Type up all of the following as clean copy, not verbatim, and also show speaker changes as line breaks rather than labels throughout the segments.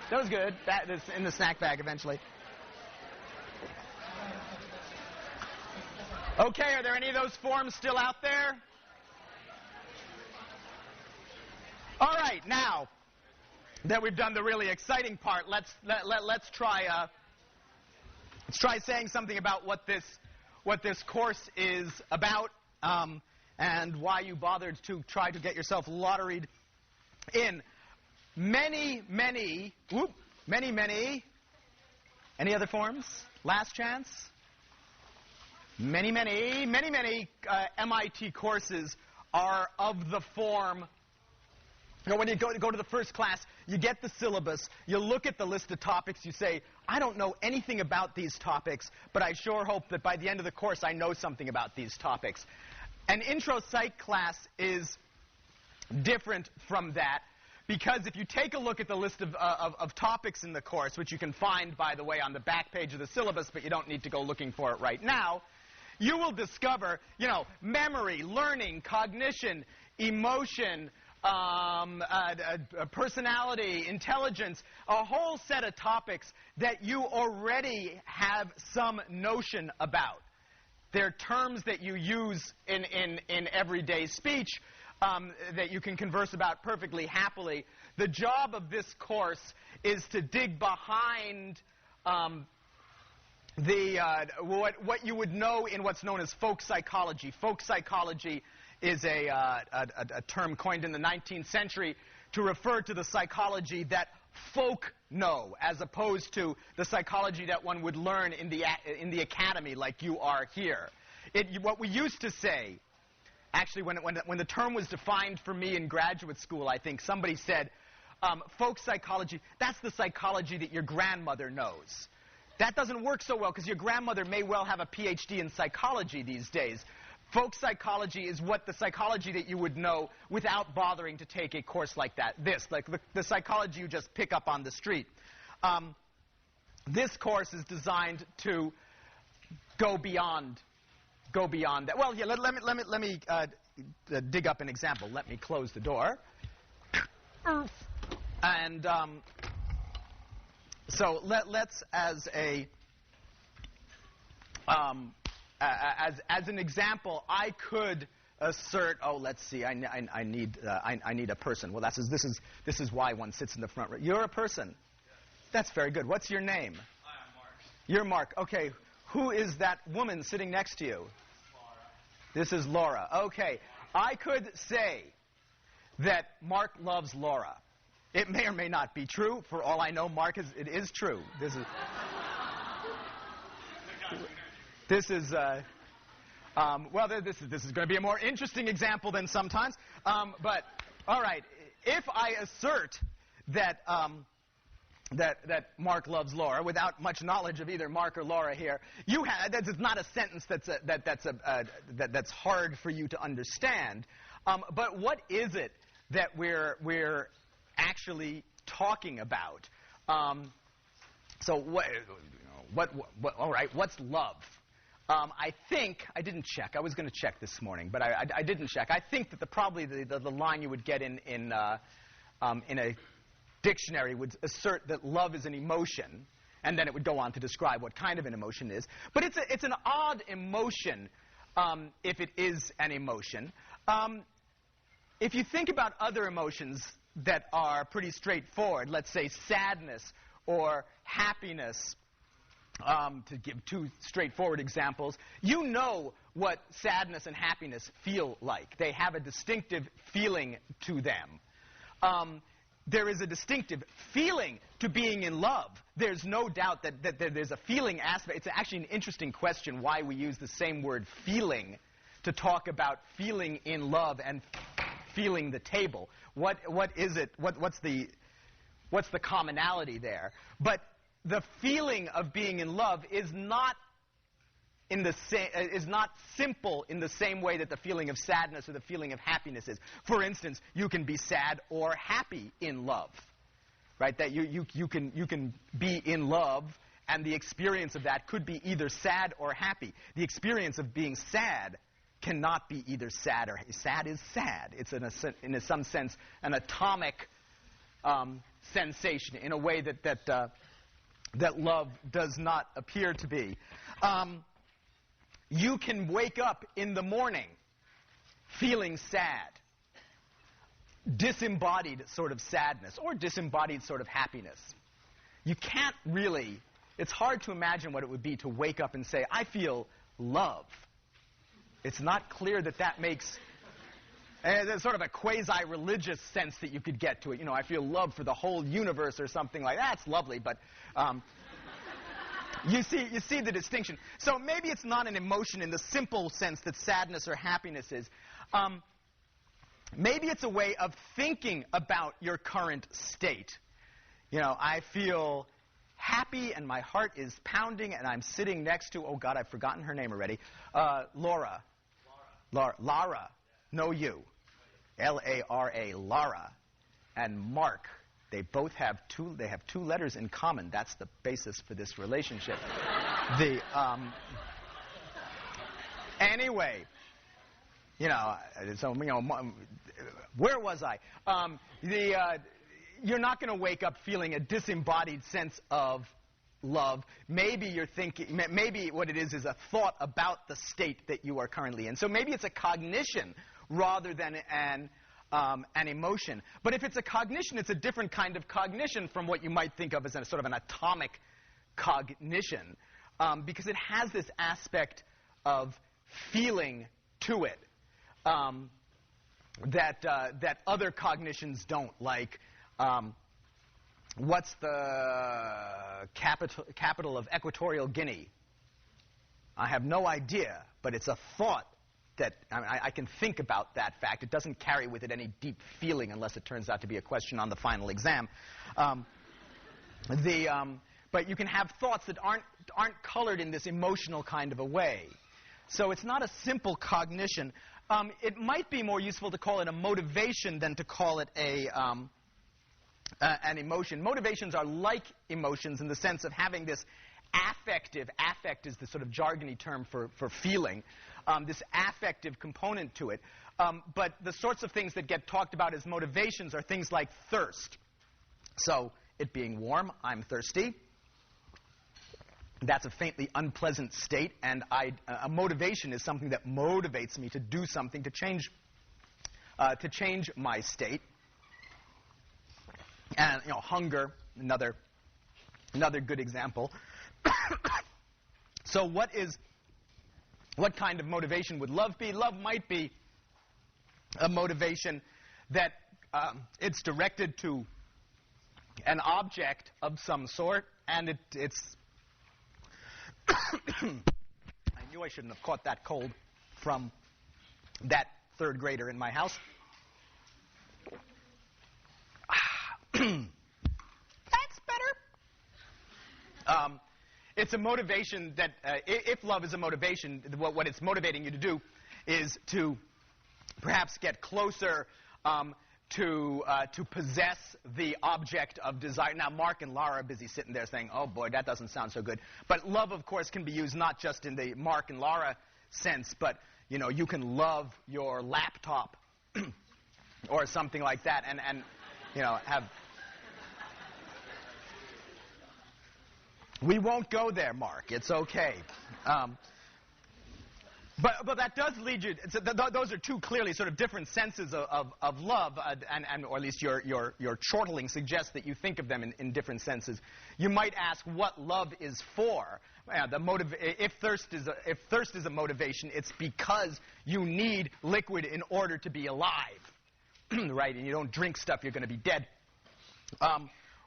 That was good. That is in the snack bag eventually. Okay, are there any of those forms still out there? All right, now that we've done the really exciting part, let's try saying something about what this course is about, and why you bothered to try to get yourself lotteried in. Many, any other forms? Last chance? Many MIT courses are of the form. When you go to the first class, you get the syllabus, you look at the list of topics, you say, I don't know anything about these topics, but I sure hope that by the end of the course I know something about these topics. An intro psych class is different from that, because if you take a look at the list of topics in the course, which you can find, by the way, on the back page of the syllabus, but you don't need to go looking for it right now, you will discover, memory, learning, cognition, emotion, personality, intelligence, a whole set of topics that you already have some notion about. They're terms that you use in everyday speech that you can converse about perfectly happily. The job of this course is to dig behind what you would know in what's known as folk psychology. Folk psychology is a term coined in the 19th century to refer to the psychology that folk know, as opposed to the psychology that one would learn in the academy, like you are here. What we used to say, actually, when the term was defined for me in graduate school, I think somebody said, folk psychology, that's the psychology that your grandmother knows. That doesn't work so well because your grandmother may well have a PhD in psychology these days. Folk psychology is the psychology that you would know without bothering to take a course like that. Like the psychology you just pick up on the street. This course is designed to go beyond that. Well, yeah, let me dig up an example. Let me close the door. And so let's as an example, I could assert. Oh, let's see. I need a person. Well, this is why one sits in the front row. You're a person. That's very good. What's your name?
Hi, I'm Mark.
You're Mark. Okay. Who is that woman sitting next to you?
Laura.
This is Laura. Okay. I could say that Mark loves Laura. It may or may not be true. For all I know, it is true. This is going to be a more interesting example than sometimes. But all right, if I assert that that Mark loves Laura without much knowledge of either Mark or Laura here, that is not a sentence that's hard for you to understand. But what is it that we're actually talking about? So all right, what's love? I think, I didn't check. I was going to check this morning, but I didn't check. I think that probably the line you would get in a dictionary would assert that love is an emotion, and then it would go on to describe what kind of an emotion is. But it's an odd emotion if it is an emotion. If you think about other emotions that are pretty straightforward, let's say sadness or happiness, to give two straightforward examples, you know what sadness and happiness feel like. They have a distinctive feeling to them. There is a distinctive feeling to being in love. There's no doubt that there's a feeling aspect. It's actually an interesting question why we use the same word feeling to talk about feeling in love and feeling the table. What is it? What's the commonality there? But the feeling of being in love is not simple in the same way that the feeling of sadness or the feeling of happiness is. For instance, you can be sad or happy in love, right? That you can be in love, and the experience of that could be either sad or happy. The experience of being sad cannot be either sad or sad is sad. It's in some sense an atomic sensation in a way that love does not appear to be. You can wake up in the morning feeling sad, disembodied sort of sadness, or disembodied sort of happiness. You can't really, it's hard to imagine what it would be to wake up and say, I feel love. It's not clear that that makes, there's sort of a quasi-religious sense that you could get to it. You know, I feel love for the whole universe or something like that. That's lovely, but you see the distinction. So maybe it's not an emotion in the simple sense that sadness or happiness is. Maybe it's a way of thinking about your current state. You know, I feel happy and my heart is pounding and I'm sitting next to, oh God, I've forgotten her name already, Lara. No, you. L-A-R-A, Lara. And Mark. They both have two letters in common. That's the basis for this relationship. Anyway, where was I? You're not going to wake up feeling a disembodied sense of love. Maybe you're thinking, maybe what it is a thought about the state that you are currently in. So maybe it's a cognition rather than an emotion. But if it's a cognition, it's a different kind of cognition from what you might think of as a sort of an atomic cognition, because it has this aspect of feeling to it that other cognitions don't. Like, what's the capital of Equatorial Guinea? I have no idea, but it's a thought that I can think about that fact. It doesn't carry with it any deep feeling unless it turns out to be a question on the final exam. But you can have thoughts that aren't colored in this emotional kind of a way. So it's not a simple cognition. It might be more useful to call it a motivation than to call it an emotion. Motivations are like emotions in the sense of having this affect is the sort of jargony term for feeling, this affective component to it. But the sorts of things that get talked about as motivations are things like thirst. So it being warm, I'm thirsty. That's a faintly unpleasant state, and a motivation is something that motivates me to do something to change my state. And hunger, another good example. So what kind of motivation would love be? Love might be a motivation that it's directed to an object of some sort, and it's I knew I shouldn't have caught that cold from that third grader in my house. That's better. It's a motivation that, if love is a motivation, what it's motivating you to do is to perhaps get closer to possess the object of desire. Now, Mark and Lara are busy sitting there saying, oh boy, that doesn't sound so good. But love, of course, can be used not just in the Mark and Lara sense, but, you can love your laptop or something like that and have... We won't go there, Mark. It's okay. But that does lead you. Those are two clearly sort of different senses of love, or at least your chortling suggests that you think of them in different senses. You might ask what love is for. If thirst is a motivation, it's because you need liquid in order to be alive, right? And you don't drink stuff, you're going to be dead.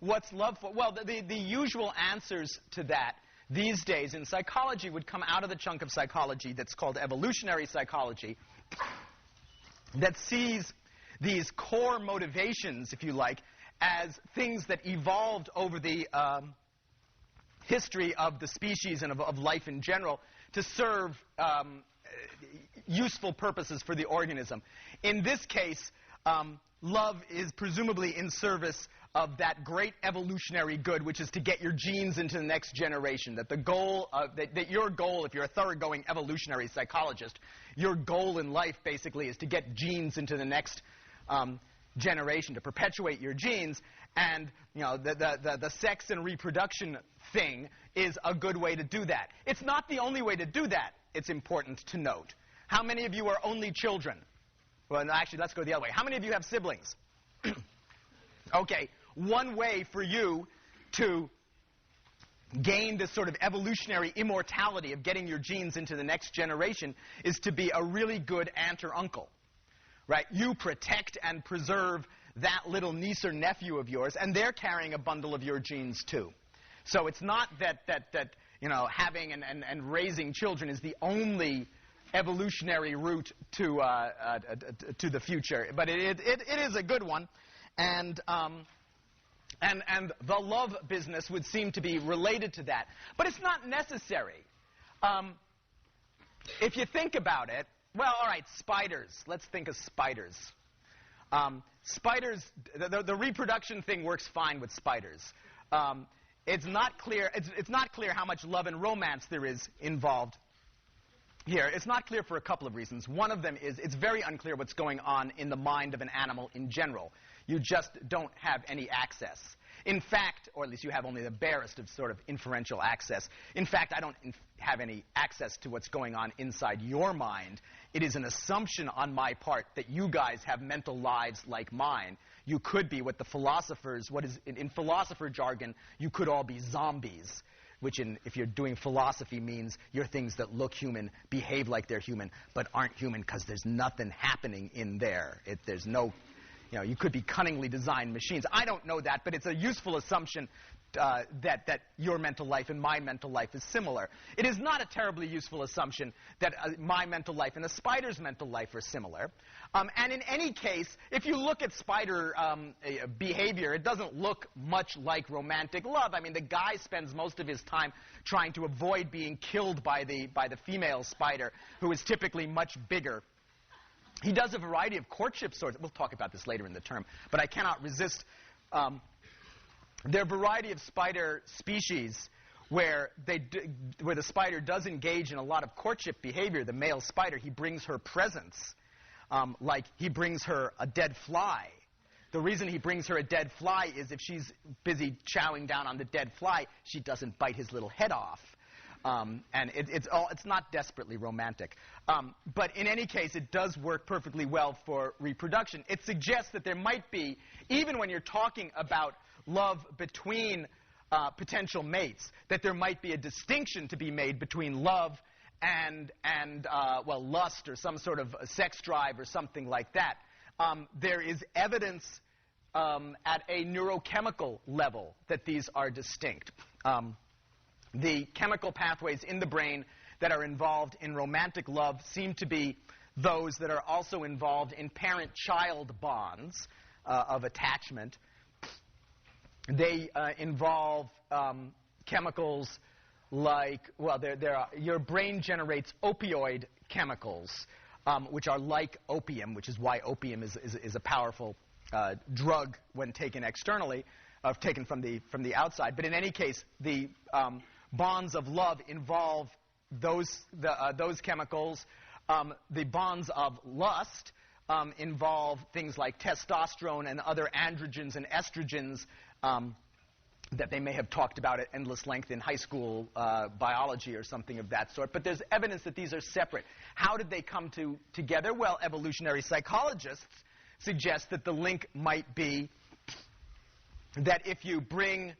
What's love for? Well, the usual answers to that these days in psychology would come out of the chunk of psychology that's called evolutionary psychology, that sees these core motivations, if you like, as things that evolved over the history of the species and of life in general to serve useful purposes for the organism. In this case, love is presumably in service of that great evolutionary good, which is to get your genes into the next generation. That the goal, that your goal, if you're a thoroughgoing evolutionary psychologist, your goal in life basically is to get genes into the next generation, to perpetuate your genes, and the sex and reproduction thing is a good way to do that. It's not the only way to do that, it's important to note. How many of you are only children? Well, no, actually, let's go the other way. How many of you have siblings? Okay, one way for you to gain this sort of evolutionary immortality of getting your genes into the next generation is to be a really good aunt or uncle, right? You protect and preserve that little niece or nephew of yours, and they're carrying a bundle of your genes too. So it's not that having and raising children is the only evolutionary route to the future, but it is a good one, and the love business would seem to be related to that. But it's not necessary. If you think about it, well, all right, spiders. Let's think of spiders. Spiders, the reproduction thing works fine with spiders. It's not clear how much love and romance there is involved here. It's not clear for a couple of reasons. One of them is it's very unclear what's going on in the mind of an animal in general. You just don't have any access. In fact, or at least you have only the barest of sort of inferential access. In fact, I don't have any access to what's going on inside your mind. It is an assumption on my part that you guys have mental lives like mine. You could be what the philosophers, in philosopher jargon, you could all be zombies, which if you're doing philosophy means you're things that look human, behave like they're human, but aren't human because there's nothing happening in there. There's no... you could be cunningly designed machines. I don't know that, but it's a useful assumption that your mental life and my mental life is similar. It is not a terribly useful assumption that my mental life and a spider's mental life are similar. And in any case, if you look at spider behavior, it doesn't look much like romantic love. I mean, the guy spends most of his time trying to avoid being killed by the female spider, who is typically much bigger. He does a variety of courtship sorts. We'll talk about this later in the term, but I cannot resist. There are a variety of spider species where the spider does engage in a lot of courtship behavior. The male spider, he brings her presents, like he brings her a dead fly. The reason he brings her a dead fly is if she's busy chowing down on the dead fly, she doesn't bite his little head off. And it's not desperately romantic. But in any case, it does work perfectly well for reproduction. It suggests that there might be, even when you're talking about love between potential mates, that there might be a distinction to be made between love and lust or some sort of sex drive or something like that. There is evidence at a neurochemical level that these are distinct. The chemical pathways in the brain that are involved in romantic love seem to be those that are also involved in parent-child bonds of attachment. They involve chemicals like, your brain generates opioid chemicals, which are like opium, which is why opium is a powerful drug when taken externally, taken from the outside. But in any case, the bonds of love involve those chemicals. The bonds of lust involve things like testosterone and other androgens and estrogens that they may have talked about at endless length in high school biology or something of that sort. But there's evidence that these are separate. How did they come together? Well, evolutionary psychologists suggest that the link might be that if you bring